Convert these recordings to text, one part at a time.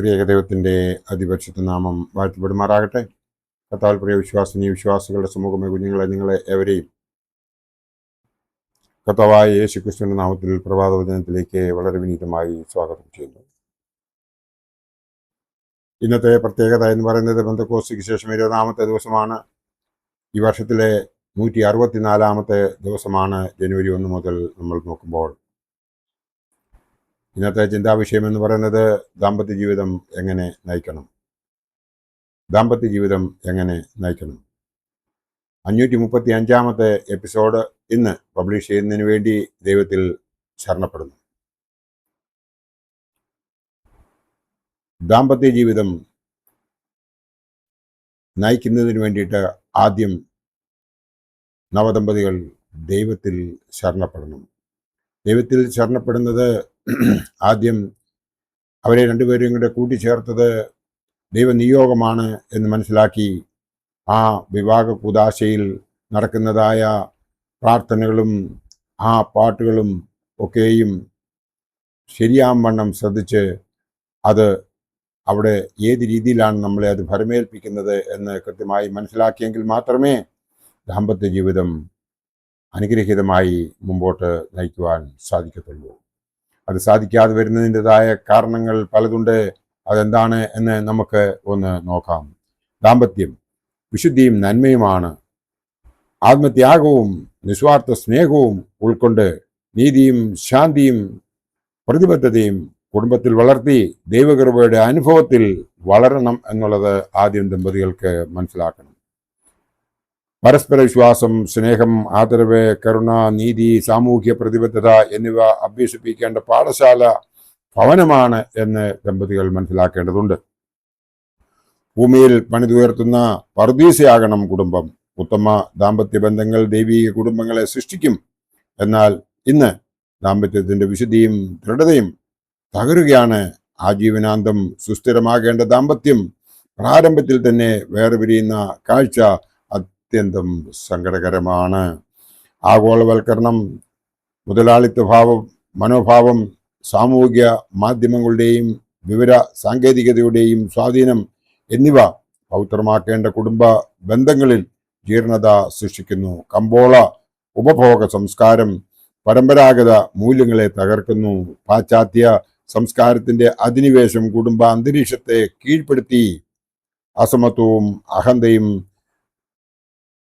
ത്രിയേക ദൈവത്തിൻ്റെ അതിപരിശുദ്ധ നാമം വാഴ്ത്തപ്പെടുമാറാകട്ടെ. കർത്താവിൽ പ്രിയ വിശ്വാസികളുടെ സമൂഹമേ, കുഞ്ഞുങ്ങളെ, നിങ്ങളെ ഏവരെയും കർത്താവായ യേശു ക്രിസ്തുവിൻ്റെ നാമത്തിൽ പ്രഭാതവചനത്തിലേക്ക് വളരെ വിനീതമായി സ്വാഗതം ചെയ്യുന്നു. ഇന്നത്തെ പ്രത്യേകത എന്ന് പറയുന്നത് പെന്തക്കോസ്തിക്ക് ശേഷം 20-ാമത്തെ ദിവസമാണ്. ഈ വർഷത്തിലെ 164-ാമത്തെ ദിവസമാണ് ജനുവരി 1 മുതൽ നമ്മൾ നോക്കുമ്പോൾ. ഇന്നത്തെ ചിന്താവിഷയം എന്ന് പറയുന്നത് ദാമ്പത്യ ജീവിതം എങ്ങനെ നയിക്കണം. 535-ാമത്തെ എപ്പിസോഡ് ഇന്ന് പബ്ലിഷ് ചെയ്യുന്നതിന് വേണ്ടി ദൈവത്തിൽ ശരണപ്പെടുന്നു. ദാമ്പത്യ ജീവിതം നയിക്കുന്നതിന് വേണ്ടിയിട്ട് ആദ്യം നവദമ്പതികൾ ദൈവത്തിൽ ശരണപ്പെടണം. ദൈവത്തിൽ ശരണപ്പെടുന്നത് ആദ്യം അവരെ രണ്ടുപേരെയും കൂടെ കൂട്ടിച്ചേർത്തത് ദൈവനിയോഗമാണ് എന്ന് മനസ്സിലാക്കി ആ വിവാഹ കൂദാശയിൽ നടക്കുന്നതായ പ്രാർത്ഥനകളും ആ പാട്ടുകളും ഒക്കെയും ശരിയാവണ്ണം ശ്രദ്ധിച്ച് അത് അവിടെ ഏത് രീതിയിലാണ് നമ്മളെ അത് ഭരമേൽപ്പിക്കുന്നത് എന്ന് കൃത്യമായി മനസ്സിലാക്കിയെങ്കിൽ മാത്രമേ ദാമ്പത്യ ജീവിതം അനുഗ്രഹീതമായി മുമ്പോട്ട് നയിക്കുവാൻ സാധിക്കത്തുള്ളൂ. അത് സാധിക്കാതെ വരുന്നതിൻ്റെതായ കാരണങ്ങൾ പലതുണ്ട്. അതെന്താണ് എന്ന് നമുക്ക് ഒന്ന് നോക്കാം. ദാമ്പത്യം വിശുദ്ധിയും നന്മയുമാണ്. ആത്മത്യാഗവും നിസ്വാർത്ഥ സ്നേഹവും ഉൾക്കൊണ്ട് നീതിയും ശാന്തിയും പ്രതിബദ്ധതയും കുടുംബത്തിൽ വളർത്തി ദൈവകൃപയുടെ അനുഭവത്തിൽ വളരണം എന്നുള്ളത് ആദ്യം ദമ്പതികൾക്ക് മനസ്സിലാക്കണം. പരസ്പര വിശ്വാസം, സ്നേഹം, ആദരവ്, കരുണ, നീതി, സാമൂഹ്യ പ്രതിബദ്ധത എന്നിവ അഭ്യസിപ്പിക്കേണ്ട പാഠശാല ഭവനമാണ് എന്ന് ദമ്പതികൾ മനസ്സിലാക്കേണ്ടതുണ്ട്. ഭൂമിയിൽ പണിതുയർത്തുന്ന പറുദീസയാകണം കുടുംബം. ഉത്തമ ദാമ്പത്യ ബന്ധങ്ങൾ ദൈവീക കുടുംബങ്ങളെ സൃഷ്ടിക്കും. എന്നാൽ ഇന്ന് ദാമ്പത്യത്തിന്റെ വിശുദ്ധിയും ദൃഢതയും തകരുകയാണ്. ആജീവനാന്തം സുസ്ഥിരമാകേണ്ട ദാമ്പത്യം പ്രാരംഭത്തിൽ തന്നെ വേർപിരിയുന്ന കാഴ്ച അത്യന്തം സങ്കടകരമാണ്. ആഗോളവൽക്കരണം, മുതലാളിത്ത മനോഭാവം, സാമൂഹിക മാധ്യമങ്ങളുടെയും വിവര സാങ്കേതികതയുടെയും സ്വാധീനം എന്നിവ പവിത്രമാക്കേണ്ട കുടുംബ ബന്ധങ്ങളിൽ ജീർണത സൃഷ്ടിക്കുന്നു. കമ്പോള ഉപഭോഗ സംസ്കാരം പരമ്പരാഗത മൂല്യങ്ങളെ തകർക്കുന്നു. പാശ്ചാത്യ സംസ്കാരത്തിന്റെ അധിനിവേശം കുടുംബ അന്തരീക്ഷത്തെ കീഴ്പ്പെടുത്തി അസമത്വവും അഹന്തയും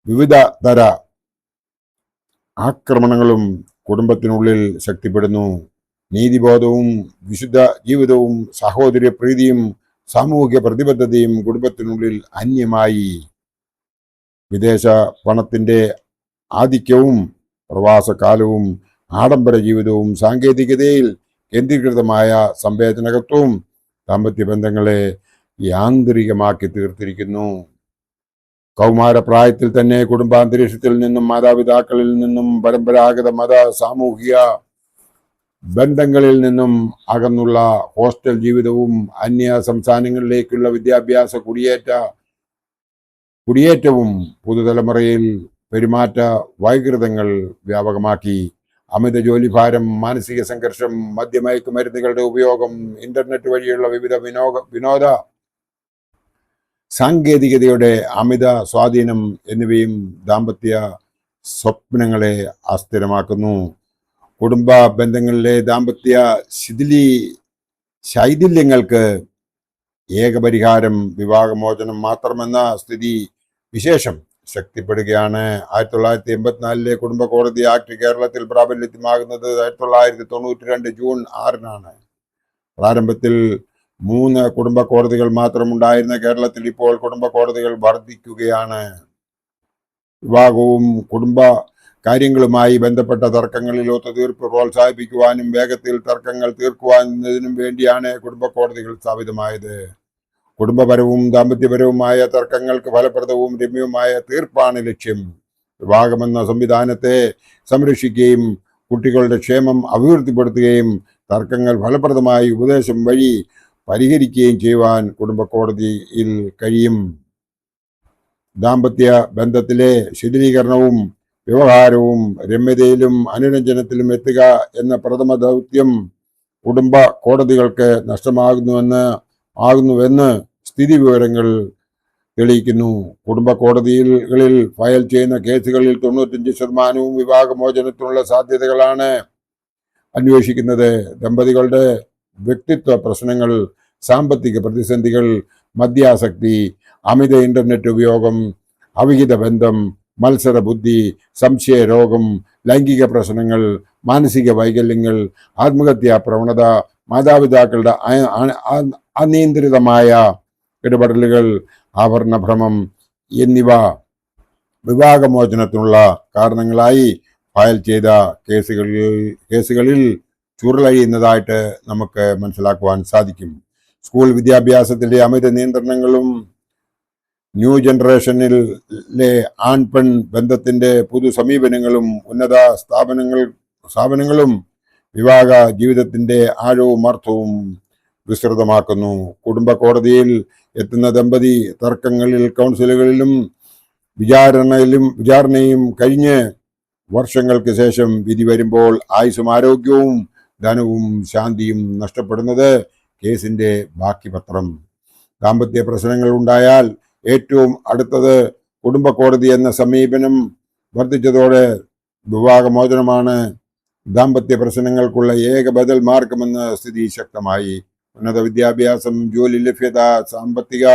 വിവിധ തര ആക്രമണങ്ങളും കുടുംബത്തിനുള്ളിൽ ശക്തിപ്പെടുന്നു. നീതിബോധവും വിശുദ്ധ ജീവിതവും സഹോദര്യ പ്രീതിയും സാമൂഹിക പ്രതിബദ്ധതയും കുടുംബത്തിനുള്ളിൽ അന്യമായി. വിദേശ പണത്തിന്റെ ആധിക്യവും പ്രവാസകാലവും ആഡംബര ജീവിതവും സാങ്കേതികതയിൽ കേന്ദ്രീകൃതമായ സംവേദനകത്വവും ദാമ്പത്യ ബന്ധങ്ങളെ യാന്ത്രികമാക്കി തീർത്തിരിക്കുന്നു. കൗമാരപ്രായത്തിൽ തന്നെ കുടുംബാന്തരീക്ഷത്തിൽ നിന്നും മാതാപിതാക്കളിൽ നിന്നും പരമ്പരാഗത മത സാമൂഹിക ബന്ധങ്ങളിൽ നിന്നും അകന്നുള്ള ഹോസ്റ്റൽ ജീവിതവും അന്യ സംസ്ഥാനങ്ങളിലേക്കുള്ള വിദ്യാഭ്യാസ കുടിയേറ്റവും പുതുതലമുറയിൽ പെരുമാറ്റ വൈകൃതങ്ങൾ വ്യാപകമാക്കി. അമിത ജോലിഭാരം, മാനസിക സംഘർഷം, മദ്യമയക്കുമരുന്നുകളുടെ ഉപയോഗം, ഇന്റർനെറ്റ് വഴിയുള്ള വിവിധ വിനോദ സാങ്കേതികതയുടെ അമിത സ്വാധീനം എന്നിവയും ദാമ്പത്യ സ്വപ്നങ്ങളെ അസ്ഥിരമാക്കുന്നു. കുടുംബ ബന്ധങ്ങളിലെ ദാമ്പത്യ ശൈഥില്യങ്ങൾക്ക് ഏകപരിഹാരം വിവാഹമോചനം മാത്രമെന്ന സ്ഥിതി വിശേഷം ശക്തിപ്പെടുകയാണ്. 1984 കുടുംബ കോടതി ആക്ട് കേരളത്തിൽ പ്രാബല്യമാകുന്നത് 1992 ജൂൺ 6 പ്രാരംഭത്തിൽ 3 കുടുംബ കോടതികൾ മാത്രമുണ്ടായിരുന്ന കേരളത്തിൽ ഇപ്പോൾ കുടുംബ കോടതികൾ വർദ്ധിക്കുകയാണ്. വിവാഹവും കുടുംബ കാര്യങ്ങളുമായി ബന്ധപ്പെട്ട തർക്കങ്ങളിൽ ഒത്തുതീർപ്പ് പ്രോത്സാഹിപ്പിക്കുവാനും വേഗത്തിൽ തർക്കങ്ങൾ തീർക്കുവാനും വേണ്ടിയാണ് കുടുംബ കോടതികൾ സ്ഥാപിതമായത്. കുടുംബപരവും ദാമ്പത്യപരവുമായ തർക്കങ്ങൾക്ക് ഫലപ്രദവും രമ്യവുമായ തീർപ്പാണ് ലക്ഷ്യം. വിവാഹമെന്ന സംവിധാനത്തെ സംരക്ഷിക്കുകയും കുട്ടികളുടെ ക്ഷേമം അഭിവൃദ്ധിപ്പെടുത്തുകയും തർക്കങ്ങൾ ഫലപ്രദമായി ഉപദേശം വഴി പരിഹരിക്കുകയും ചെയ്യുവാൻ കുടുംബ കോടതിയിൽ കഴിയും. ദാമ്പത്യ ബന്ധത്തിലെ ശിഥിലീകരണവും വ്യവഹാരവും രമ്യതയിലും അനുരഞ്ജനത്തിലും എത്തുക എന്ന പ്രഥമ ദൗത്യം കുടുംബ കോടതികൾക്ക് നഷ്ടമാകുന്നുവെന്ന് ആകുന്നുവെന്ന് സ്ഥിതി വിവരങ്ങൾ തെളിയിക്കുന്നു. കുടുംബ കോടതികളിൽ ഫയൽ ചെയ്യുന്ന കേസുകളിൽ 95% വിവാഹമോചനത്തിനുള്ള സാധ്യതകളാണ് അന്വേഷിക്കുന്നത്. ദമ്പതികളുടെ വ്യക്തിത്വ പ്രശ്നങ്ങൾ, സാമ്പത്തിക പ്രതിസന്ധികൾ, മദ്യാസക്തി, അമിത ഇന്റർനെറ്റ് ഉപയോഗം, അവിഹിത ബന്ധം, മത്സര ബുദ്ധി, സംശയ രോഗം, ലൈംഗിക പ്രശ്നങ്ങൾ, മാനസിക വൈകല്യങ്ങൾ, ആത്മഹത്യാ പ്രവണത, മാതാപിതാക്കളുടെ അനിയന്ത്രിതമായ ഇടപെടലുകൾ, ആഭരണഭ്രമം എന്നിവ വിവാഹമോചനത്തിനുള്ള കാരണങ്ങളായി ഫയൽ ചെയ്ത കേസുകളിൽ ചുരുളഴിയുന്നതായിട്ട് നമുക്ക് മനസ്സിലാക്കുവാൻ സാധിക്കും. സ്കൂൾ വിദ്യാഭ്യാസത്തിലെ അമിത നിയന്ത്രണങ്ങളും ന്യൂ ജനറേഷനിലെ ആൺ പെൺ ബന്ധത്തിന്റെ പുതു സമീപനങ്ങളും ഉന്നത സ്ഥാപനങ്ങളും വിവാഹ ജീവിതത്തിന്റെ ആഴവും അർത്ഥവും വിസ്തൃതമാക്കുന്നു. കുടുംബ കോടതിയിൽ എത്തുന്ന ദമ്പതി തർക്കങ്ങളിൽ കൗൺസിലുകളിലും വിചാരണയും കഴിഞ്ഞ് വർഷങ്ങൾക്ക് ശേഷം വിധി വരുമ്പോൾ ആയുസ്സും ആരോഗ്യവും ധനവും ശാന്തിയും നഷ്ടപ്പെടുന്നത് കേസിന്റെ ബാക്കി പത്രം. ദാമ്പത്യ പ്രശ്നങ്ങൾ ഉണ്ടായാൽ ഏറ്റവും അടുത്തത് കുടുംബ കോടതി എന്ന സമീപനം വർദ്ധിച്ചതോടെ വിവാഹമോചനമാണ് ദാമ്പത്യ പ്രശ്നങ്ങൾക്കുള്ള ഏക ബദൽ മാർഗമെന്ന സ്ഥിതി ശക്തമായി. ഉന്നത വിദ്യാഭ്യാസം, ജോലി ലഭ്യത, സാമ്പത്തിക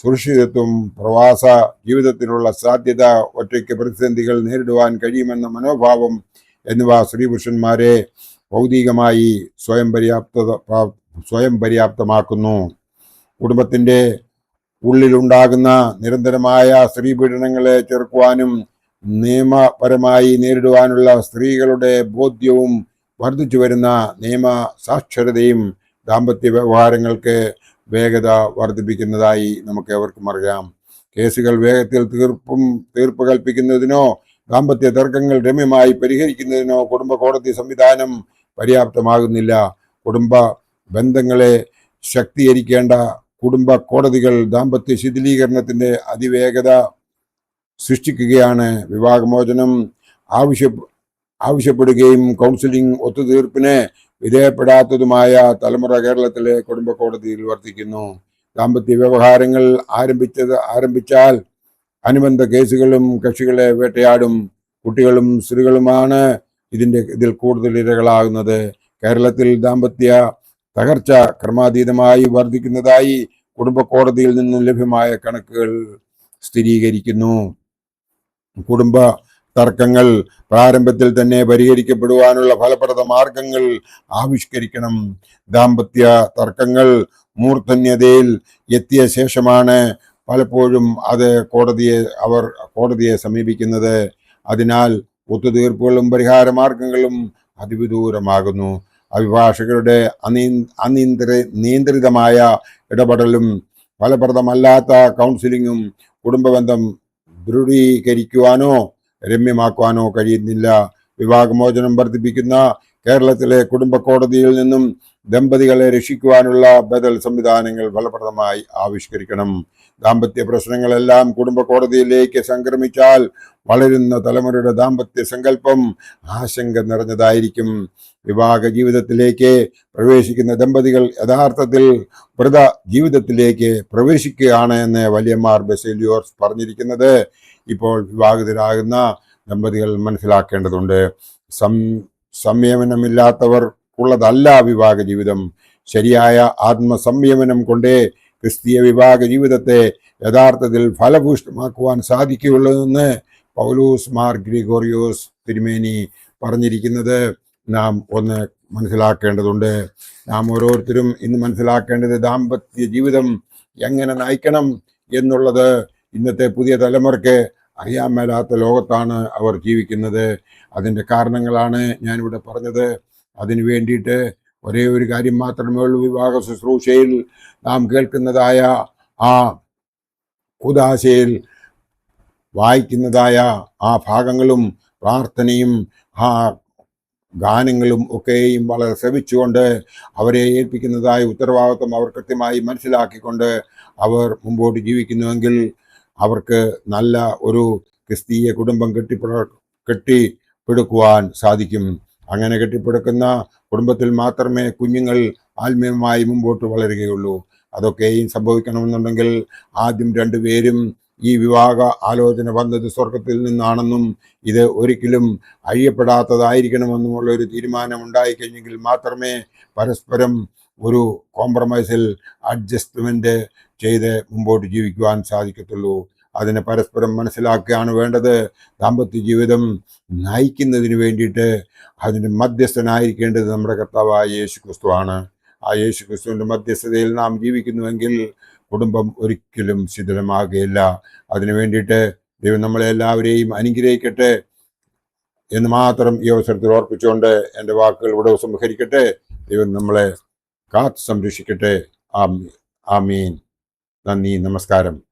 സുരക്ഷിതത്വം, പ്രവാസ ജീവിതത്തിനുള്ള സാധ്യത, ഒറ്റയ്ക്ക് പ്രതിസന്ധികൾ നേരിടുവാൻ കഴിയുമെന്ന മനോഭാവം എന്നിവ സ്ത്രീ പുരുഷന്മാരെ ഭൗതികമായി സ്വയം പര്യാപ്തമാക്കുന്നു. കുടുംബത്തിന്റെ ഉള്ളിലുണ്ടാകുന്ന നിരന്തരമായ സ്ത്രീ പീഡനങ്ങളെ ചെറുക്കുവാനും നിയമപരമായി നേരിടുവാനുള്ള സ്ത്രീകളുടെ ബോധ്യവും വർദ്ധിച്ചു വരുന്ന നിയമ സാക്ഷരതയും ദാമ്പത്യ വ്യവഹാരങ്ങൾക്ക് വേഗത വർദ്ധിപ്പിക്കുന്നതായി നമുക്ക് ഏവർക്കും അറിയാം. കേസുകൾ വേഗത്തിൽ തീർപ്പ് കൽപ്പിക്കുന്നതിനോ ദാമ്പത്യ തർക്കങ്ങൾ രമ്യമായി പരിഹരിക്കുന്നതിനോ കുടുംബ കോടതി സംവിധാനം പര്യാപ്തമാകുന്നില്ല. കുടുംബ ബന്ധങ്ങളെ ശക്തീകരിക്കേണ്ട കുടുംബ കോടതികൾ ദാമ്പത്യ ശിഥിലീകരണത്തിന്റെ അതിവേഗത സൃഷ്ടിക്കുകയാണ്. വിവാഹമോചനം ആവശ്യപ്പെടുകയും കൗൺസിലിംഗ് ഒത്തുതീർപ്പിന് വിധേയപ്പെടാത്തതുമായ തലമുറ കേരളത്തിലെ കുടുംബ കോടതിയിൽ വർദ്ധിക്കുന്നു. ദാമ്പത്യ വ്യവഹാരങ്ങൾ ആരംഭിച്ചാൽ അനുബന്ധ കേസുകളും കക്ഷികളെ വേട്ടയാടും. കുട്ടികളും സ്ത്രീകളുമാണ് ഇതിൽ കൂടുതൽ ഇരകളാകുന്നത്. കേരളത്തിൽ ദാമ്പത്യ തകർച്ച ക്രമാതീതമായി വർദ്ധിക്കുന്നതായി കുടുംബ കോടതിയിൽ നിന്നും ലഭ്യമായ കണക്കുകൾ സ്ഥിരീകരിക്കുന്നു. കുടുംബ തർക്കങ്ങൾ പ്രാരംഭത്തിൽ തന്നെ പരിഹരിക്കപ്പെടുവാനുള്ള ഫലപ്രദ മാർഗങ്ങൾ ആവിഷ്കരിക്കണം. ദാമ്പത്യ തർക്കങ്ങൾ മൂർധന്യതയിൽ എത്തിയ ശേഷമാണ് പലപ്പോഴും അവർ കോടതിയെ സമീപിക്കുന്നത്. അതിനാൽ ഒത്തുതീർപ്പുകളും പരിഹാര മാർഗങ്ങളും അതിവിദൂരമാകുന്നു. അഭിഭാഷകരുടെ നിയന്ത്രിതമായ ഇടപെടലും ഫലപ്രദമല്ലാത്ത കൗൺസിലിങ്ങും കുടുംബബന്ധം ദൃഢീകരിക്കുവാനോ രമ്യമാക്കുവാനോ കഴിയുന്നില്ല. വിവാഹമോചനം വർദ്ധിപ്പിക്കുന്ന കേരളത്തിലെ കുടുംബ കോടതിയിൽ നിന്നും ദമ്പതികളെ രക്ഷിക്കുവാനുള്ള ബദൽ സംവിധാനങ്ങൾ ഫലപ്രദമായി ആവിഷ്കരിക്കണം. ദാമ്പത്യ പ്രശ്നങ്ങളെല്ലാം കുടുംബ കോടതിയിലേക്ക് സംക്രമിച്ചാൽ വളരുന്ന തലമുറയുടെ ദാമ്പത്യ സങ്കല്പം ആശങ്ക നിറഞ്ഞതായിരിക്കും. വിവാഹ ജീവിതത്തിലേക്ക് പ്രവേശിക്കുന്ന ദമ്പതികൾ യഥാർത്ഥത്തിൽ വ്രത ജീവിതത്തിലേക്ക് പ്രവേശിക്കുകയാണ് എന്ന് വലിയമാർ ബസേലിയോസ് പറഞ്ഞിരിക്കുന്നത് ഇപ്പോൾ വിവാഹിതരാകുന്ന ദമ്പതികൾ മനസ്സിലാക്കേണ്ടതുണ്ട്. സംയമനമില്ലാത്തവർക്കുള്ളതല്ല വിവാഹ ജീവിതം. ശരിയായ ആത്മസംയമനം കൊണ്ടേ ക്രിസ്തീയ വിവാഹ ജീവിതത്തെ യഥാർത്ഥത്തിൽ ഫലഭൂഷ്ടമാക്കുവാൻ സാധിക്കുകയുള്ളതെന്ന് പൗലോസ് മാർ ഗ്രിഗോറിയോസ് തിരുമേനി പറഞ്ഞിരിക്കുന്നത് നാം ഒന്ന് മനസ്സിലാക്കേണ്ടതുണ്ട്. നാം ഓരോരുത്തരും ഇന്ന് മനസ്സിലാക്കേണ്ടത് ദാമ്പത്യ ജീവിതം എങ്ങനെ നയിക്കണം എന്നുള്ളത് ഇന്നത്തെ പുതിയ തലമുറയ്ക്ക് അറിയാൻ മേലാത്ത ലോകത്താണ് അവർ ജീവിക്കുന്നത്. അതിൻ്റെ കാരണങ്ങളാണ് ഞാനിവിടെ പറഞ്ഞത്. അതിനു വേണ്ടിയിട്ട് ഒരേ ഒരു കാര്യം മാത്രമേ ഉള്ളൂ. വിവാഹ ശുശ്രൂഷയിൽ നാം കേൾക്കുന്നതായ ആ ഉദാശയിൽ വായിക്കുന്നതായ ആ ഭാഗങ്ങളും പ്രാർത്ഥനയും ആ ഗാനങ്ങളും ഒക്കെയും വളരെ ശ്രമിച്ചുകൊണ്ട് അവരെ ഏൽപ്പിക്കുന്നതായ ഉത്തരവാദിത്വം അവർ കൃത്യമായി മനസ്സിലാക്കിക്കൊണ്ട് അവർ മുമ്പോട്ട് ജീവിക്കുന്നുവെങ്കിൽ അവർക്ക് നല്ല ഒരു ക്രിസ്തീയ കുടുംബം കെട്ടിപ്പടുക്കുവാൻ സാധിക്കും. അങ്ങനെ കെട്ടിപ്പടുക്കുന്ന കുടുംബത്തിൽ മാത്രമേ കുഞ്ഞുങ്ങൾ ആത്മീയമായി മുമ്പോട്ട് വളരുകയുള്ളൂ. അതൊക്കെയും സംഭവിക്കണമെന്നുണ്ടെങ്കിൽ ആദ്യം രണ്ടുപേരും ഈ വിവാഹ ആലോചന വന്നത് സ്വർഗത്തിൽ നിന്നാണെന്നും ഇത് ഒരിക്കലും അഴിയപ്പെടാത്തതായിരിക്കണമെന്നുമുള്ള ഒരു തീരുമാനം ഉണ്ടായിക്കഴിഞ്ഞെങ്കിൽ മാത്രമേ പരസ്പരം ഒരു കോംപ്രമൈസിൽ അഡ്ജസ്റ്റ്മെന്റ് ചെയ്ത് മുമ്പോട്ട് ജീവിക്കുവാൻ സാധിക്കത്തുള്ളൂ. അതിനെ പരസ്പരം മനസ്സിലാക്കുകയാണ് വേണ്ടത്. ദാമ്പത്യ ജീവിതം നയിക്കുന്നതിന് വേണ്ടിയിട്ട് അതിന് മധ്യസ്ഥനായിരിക്കേണ്ടത് നമ്മുടെ കർത്താവായ യേശു ക്രിസ്തുവാണ്. ആ യേശു ക്രിസ്തുവിൻ്റെ മധ്യസ്ഥതയിൽ നാം ജീവിക്കുന്നുവെങ്കിൽ കുടുംബം ഒരിക്കലും ശിഥിലമാകുകയില്ല. അതിനു വേണ്ടിയിട്ട് ദൈവം നമ്മളെ എല്ലാവരെയും അനുഗ്രഹിക്കട്ടെ എന്ന് മാത്രം ഈ അവസരത്തിൽ ഓർപ്പിച്ചുകൊണ്ട് എൻ്റെ വാക്കുകൾ ഇവിടെ സംഹരിക്കട്ടെ. ദൈവം നമ്മളെ കാത്ത് സംരക്ഷിക്കട്ടെ. ആമീൻ. നന്ദി, നമസ്കാരം.